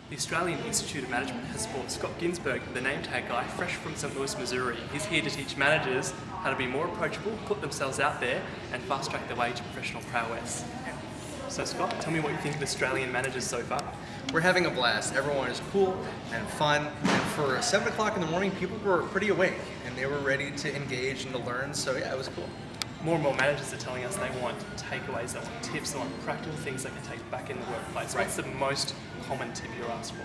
The Australian Institute of Management has brought Scott Ginsberg, the Nametag Guy, fresh from St. Louis, Missouri. He's here to teach managers how to be more approachable, put themselves out there, and fast-track their way to professional prowess. So Scott, tell me what you think of Australian managers so far. We're having a blast. Everyone is cool and fun, and for 7 o'clock in the morning, people were pretty awake, and they were ready to engage and to learn, so yeah, it was cool. More and more managers are telling us they want takeaways, they want tips, they want practical things they can take back in the workplace. Right. What's the most common tip you're asked for?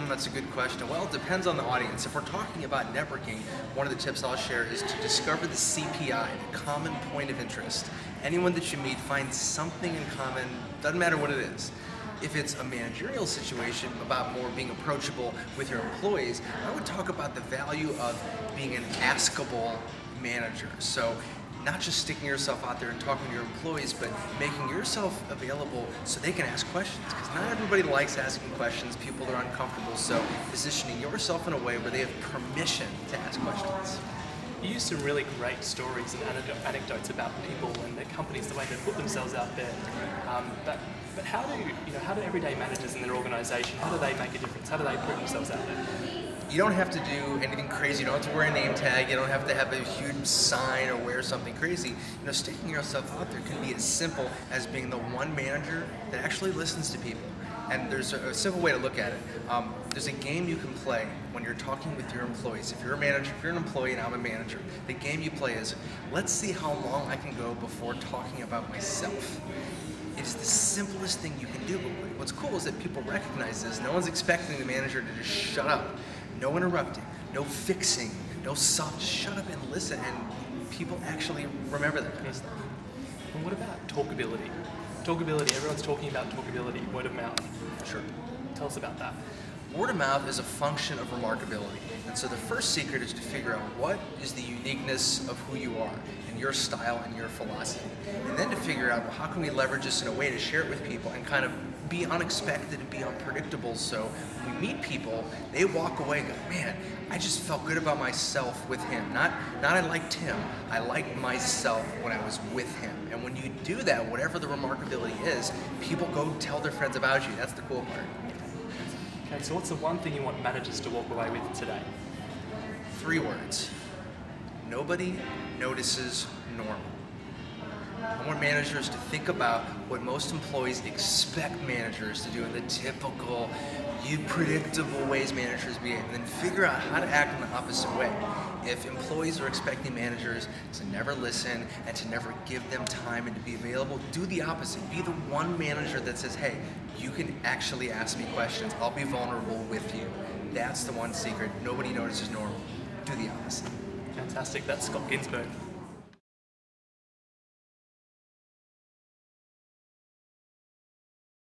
That's a good question. Well, it depends on the audience. If we're talking about networking, one of the tips I'll share is to discover the CPI, the common point of interest. Anyone that you meet, find something in common, doesn't matter what it is. If it's a managerial situation about more being approachable with your employees, I would talk about the value of being an askable manager. So not just sticking yourself out there and talking to your employees, but making yourself available so they can ask questions. Because not everybody likes asking questions. People are uncomfortable. So positioning yourself in a way where they have permission to ask questions. You use some really great stories and anecdotes about people and their companies, the way they put themselves out there. But how do everyday managers in their organisation, how do they make a difference? How do they put themselves out there? You don't have to do anything crazy. You don't have to wear a name tag. You don't have to have a huge sign or wear something crazy. Sticking yourself out there can be as simple as being the one manager that actually listens to people. And there's a simple way to look at it. There's a game you can play when you're talking with your employees. If you're a manager, if you're an employee and I'm a manager, the game you play is, let's see how long I can go before talking about myself. It is the simplest thing you can do, but what's cool is that people recognize this. No one's expecting the manager to just shut up. No interrupting, no fixing, no soft, just shut up and listen, and people actually remember that kind of stuff. And what about talkability? Talkability, everyone's talking about talkability, word of mouth. Sure. Tell us about that. Word of mouth is a function of remarkability. And so the first secret is to figure out what is the uniqueness of who you are and your style and your philosophy. And then to figure out, well, how can we leverage this in a way to share it with people and kind of be unexpected and be unpredictable, so when we meet people, they walk away and go, man, I just felt good about myself with him. Not I liked him, I liked myself when I was with him. And when you do that, whatever the remarkability is, people go tell their friends about you. That's the cool part. Okay, so what's the one thing you want managers to walk away with today? 3 words. Nobody notices normal. I want managers to think about what most employees expect managers to do in the typical, predictable ways managers behave, and then figure out how to act in the opposite way. If employees are expecting managers to never listen and to never give them time and to be available, do the opposite. Be the one manager that says, hey, you can actually ask me questions. I'll be vulnerable with you. That's the one secret. Nobody notices normal. Do the opposite. Fantastic. That's Scott Ginsberg.